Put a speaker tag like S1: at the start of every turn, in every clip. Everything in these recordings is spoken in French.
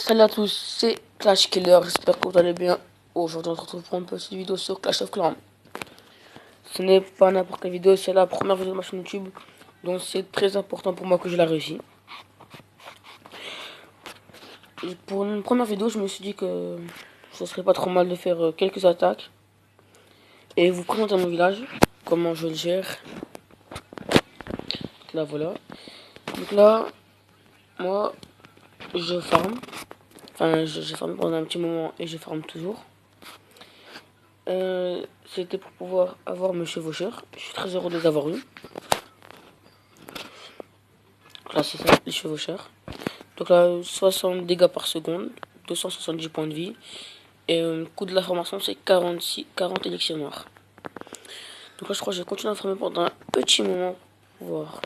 S1: Salut à tous, c'est Clash Killer, j'espère que vous allez bien. Aujourd'hui on se retrouve pour une petite vidéo sur Clash of Clans. Ce n'est pas n'importe quelle vidéo, c'est la première vidéo de ma chaîne YouTube. Donc c'est très important pour moi que je la réussisse. Et pour une première vidéo, je me suis dit que ce serait pas trop mal de faire quelques attaques. Et vous présenter mon village, comment je le gère. Donc là voilà. Donc là, moi, je farm. Enfin, j'ai farmé pendant un petit moment et je farme toujours. C'était pour pouvoir avoir mes chevaucheurs. Je suis très heureux de les avoir eu. Là, c'est ça, les chevaucheurs. Donc là, 60 dégâts par seconde, 270 points de vie. Et coût de la formation, c'est 40 élixirs noirs. Donc là, je crois que je vais continuer à farmer pendant un petit moment pour pouvoir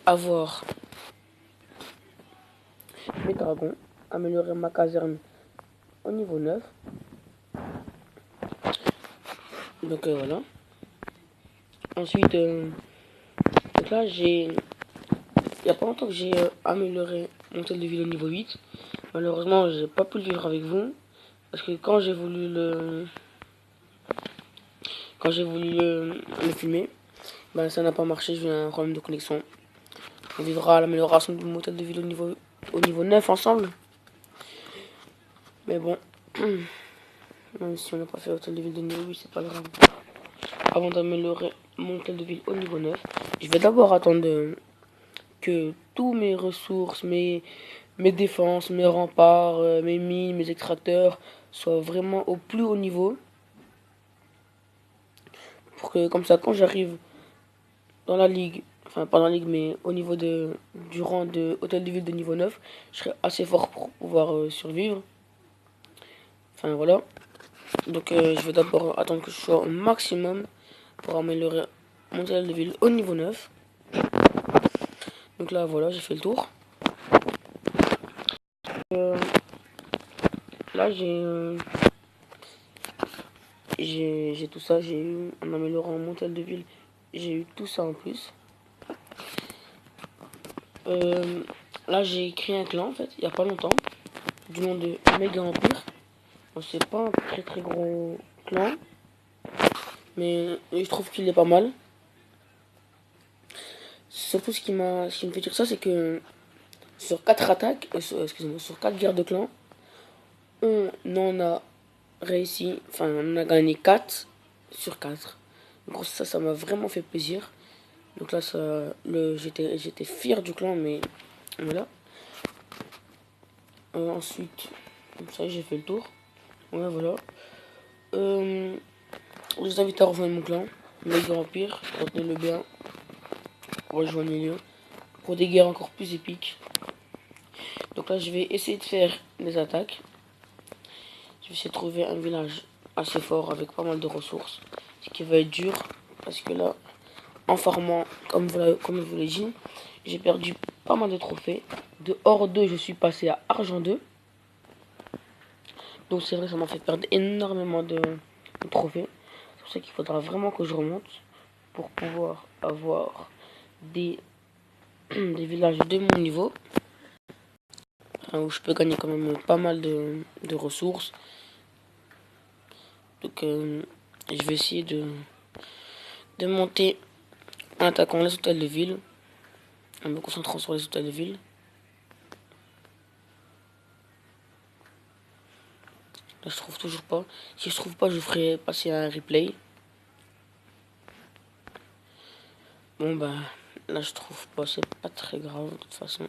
S1: avoir mes dragons, améliorer ma caserne au niveau 9. Donc voilà. Ensuite, donc là, il n'y a pas longtemps que j'ai amélioré mon hôtel de ville au niveau 8. Malheureusement, j'ai pas pu le vivre avec vous. Parce que quand j'ai voulu le filmer, ben ça n'a pas marché, j'ai eu un problème de connexion. On vivra l'amélioration du motel de ville au niveau 9 ensemble. Mais bon, même si on n'a pas fait l'hôtel de ville de niveau 8, c'est pas grave. Avant d'améliorer mon hôtel de ville au niveau 9, je vais d'abord attendre que tous mes ressources, mes défenses, mes remparts, mes mines, mes extracteurs soient vraiment au plus haut niveau. Pour que comme ça, quand j'arrive dans la ligue, enfin pas dans la ligue, mais au niveau du rang de hôtel de ville de niveau 9, je serai assez fort pour pouvoir survivre. Enfin voilà. Donc je vais d'abord attendre que je sois au maximum pour améliorer mon hôtel de ville au niveau 9. Donc là voilà, j'ai fait le tour. Là j'ai tout ça, j'ai eu en améliorant mon hôtel de ville, j'ai eu tout ça en plus. Là j'ai créé un clan en fait, il n'y a pas longtemps, du nom de Méga Empire. Bon, c'est pas un très très gros clan, mais je trouve qu'il est pas mal. Surtout ce qui me fait dire ça, c'est que sur 4 attaques, excusez-moi, sur 4 guerres de clans, on en a réussi, enfin on a gagné 4 sur 4. Donc ça m'a vraiment fait plaisir. Donc là, j'étais fier du clan, mais voilà. Ensuite, comme ça, j'ai fait le tour. Ouais, voilà. Je vous invite à rejoindre mon clan, Méga Empire, retenez-le bien. Rejoignez-le pour des guerres encore plus épiques. Donc là, je vais essayer de faire des attaques. Je vais essayer de trouver un village assez fort avec pas mal de ressources. Ce qui va être dur, parce que là, en farmant, comme je vous l'ai dit, j'ai perdu pas mal de trophées. De or 2, je suis passé à argent 2. Donc c'est vrai, ça m'a fait perdre énormément de trophées. C'est pour ça qu'il faudra vraiment que je remonte pour pouvoir avoir des villages de mon niveau. Où je peux gagner quand même pas mal de ressources. Donc je vais essayer de monter en attaquant les hôtels de ville, en me concentrant sur les hôtels de ville. Là je trouve toujours pas. Si je trouve pas, je ferai passer un replay. Bon bah là je trouve pas, c'est pas très grave de toute façon.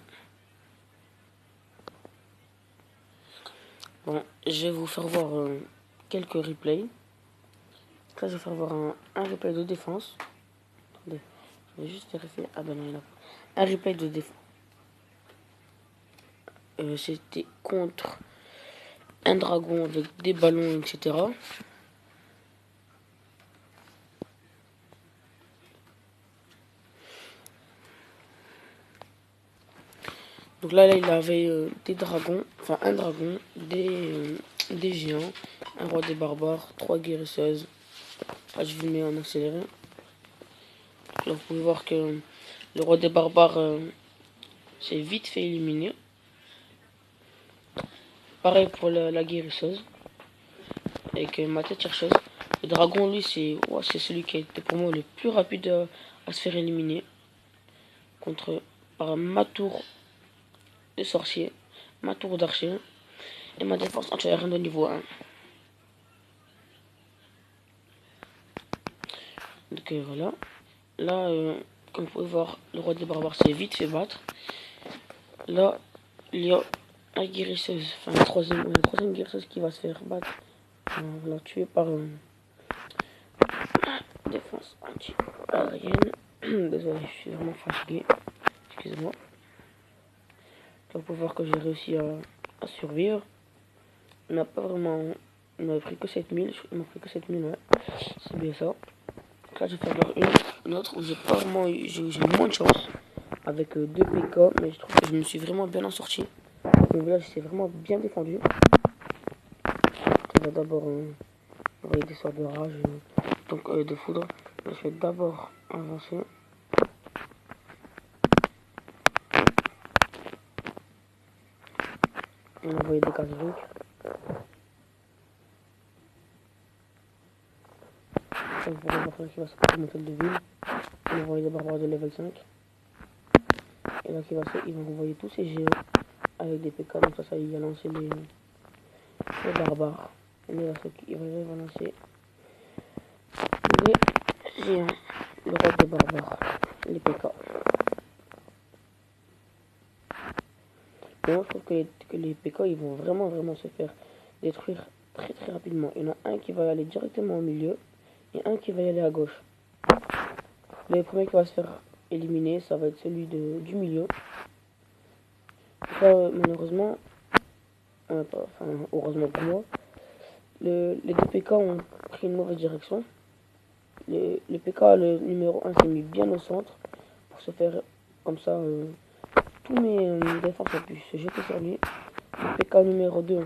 S1: Bon, je vais vous faire voir quelques replays. Là je vais faire voir un replay de défense. Attendez, je vais juste vérifier. Ah ben non, il y en a pas. Un replay de défense. C'était contre un dragon avec des ballons, etc. Donc là il avait des dragons, enfin un dragon, des géants, un roi des barbares, 3 guérisseuses. Là je vous le mets en accéléré. Là vous pouvez voir que le roi des barbares s'est vite fait éliminer. pareil pour la guérisseuse. Avec ma tête chercheuse. Le dragon, lui, c'est celui qui a été pour moi le plus rapide à se faire éliminer. Par ma tour de sorcier, ma tour d'archer et ma défense anti-aérienne de niveau 1. Donc voilà. Là, comme vous pouvez voir, le roi des barbares s'est vite fait battre. Là, il y a la guérisseuse, enfin la troisième guérisseuse qui va se faire battre. On l'a tué par défense anti-aérienne. Désolé, je suis vraiment fatigué. Excusez-moi. Là, vous pouvez voir que j'ai réussi à survivre. On n'a pas vraiment... Il m'a pris que 7000. Il m'a pris que 7000, ouais. C'est bien ça. Donc là, je vais faire une autre où j'ai pas vraiment eu... J'ai moins de chance. Avec 2 PK. Mais je trouve que je me suis vraiment bien en sorti. Donc là, je vraiment bien défendu. On va d'abord envoyer des sorts de rage. Donc de foudre. Je vais d'abord avancer. On va envoyer des casse-briques. Vous pourrez voir qui va sortir mon hôtel de ville. On va envoyer des barbares de level 5. Et là, ils vont envoyer tous ces géants avec des PK. Donc ça il va lancer les barbares. Et là, il va lancer les géants. Le roi des barbares. Les PK. Moi, je trouve que les PK, ils vont vraiment se faire détruire très rapidement. Il y en a un qui va aller directement au milieu et un qui va y aller à gauche. Le premier qui va se faire éliminer, ça va être celui du milieu. Là, malheureusement, heureusement pour moi, les deux PK ont pris une mauvaise direction. Le PK, le numéro 1, s'est mis bien au centre pour se faire comme ça. Tous mes défenses ont pu se jeter sur lui. Le PK numéro 2,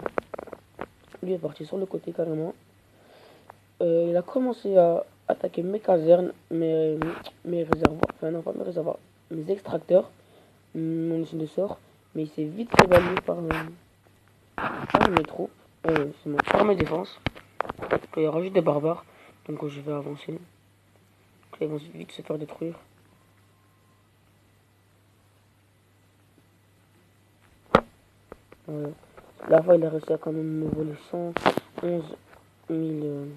S1: lui est parti sur le côté carrément. Il a commencé à attaquer mes casernes, mes réservoirs, enfin non pas mes réservoirs, mes extracteurs, mon usine de sort, mais il s'est vite fait balayer par mes troupes, par mes défenses. Il rajoute des barbares, donc je vais avancer. Ils vont vite se faire détruire. Voilà. Là-bas, il a réussi à quand même me voler 111 000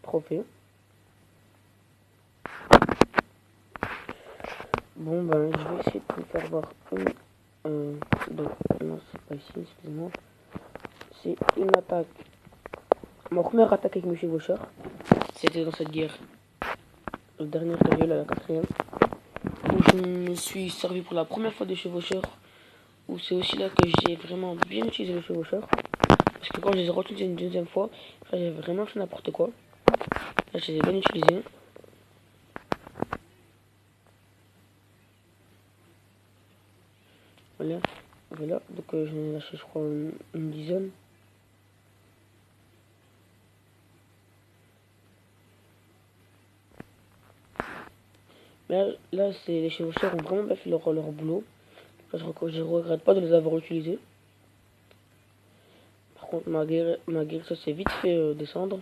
S1: trophées. Bon, ben, je vais essayer de vous faire voir donc, non, c'est pas ici, excusez-moi. C'est une attaque. Ma première attaque avec mes chevaucheurs, c'était dans cette guerre. La dernière période, la quatrième. Où je me suis servi pour la première fois des chevaucheurs. Où c'est aussi là que j'ai vraiment bien utilisé les chevaucheurs. Parce que quand je les ai utilisés une deuxième fois, j'ai vraiment fait n'importe quoi. Là, je les ai bien utilisés. Voilà. Donc j'en ai lâché, je crois, une dizaine. Là les chevaucheurs ont vraiment bien fait leur boulot. Là, je regrette pas de les avoir utilisés. Par contre, ma guerre ça s'est vite fait descendre.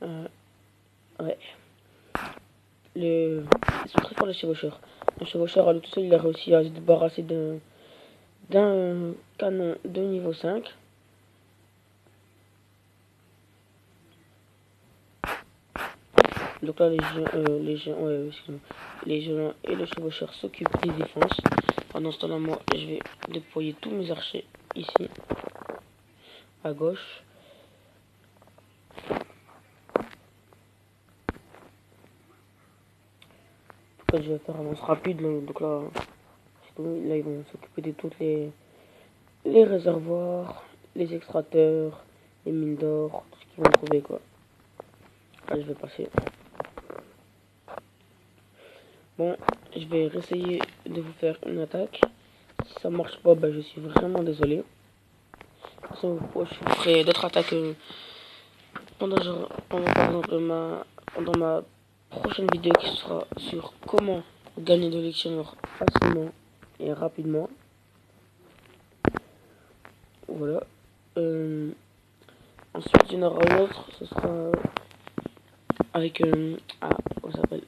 S1: Ouais. Ils sont très forts les chevaucheurs. Le chevaucheur à lui tout seul, il a réussi à se débarrasser d'un canon de niveau 5. Donc là, les géants et le chevaucheur s'occupent des défenses. Pendant ce temps-là, moi, je vais déployer tous mes archers ici, à gauche. Je vais faire avance rapide. Donc là, ils vont s'occuper de toutes les réservoirs, les extracteurs, les mines d'or, tout ce qu'ils vont trouver quoi. Là, je vais passer. Bon, je vais essayer de vous faire une attaque. Si ça marche pas, ben, je suis vraiment désolé. Je vous ferai d'autres attaques pendant ma prochaine vidéo qui sera sur comment gagner de l'Elixir facilement et rapidement. Voilà. Ensuite, il y en aura un autre. Ce sera avec comment ça s'appelle,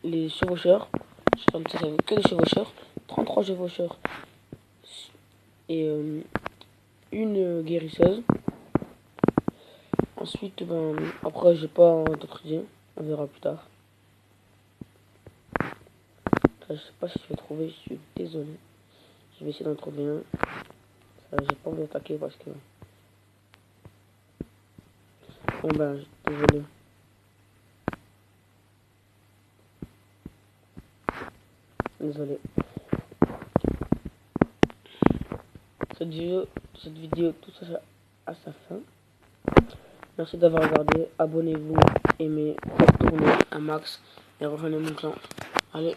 S1: les chevaucheurs. Je sais pas, ça veut que les chevaucheurs. 33 chevaucheurs. Et une guérisseuse. Ensuite, ben, après, j'ai pas d'autres idées. On verra plus tard. Ça, je sais pas si je vais trouver, je suis désolé. Je vais essayer d'en trouver un. Ça, j'ai pas envie d'attaquer parce que... Bon ben, désolé. Désolé. Cette vidéo touche à sa fin. Merci d'avoir regardé. Abonnez-vous, aimez, tournez un max et rejoignez mon clan. Allez.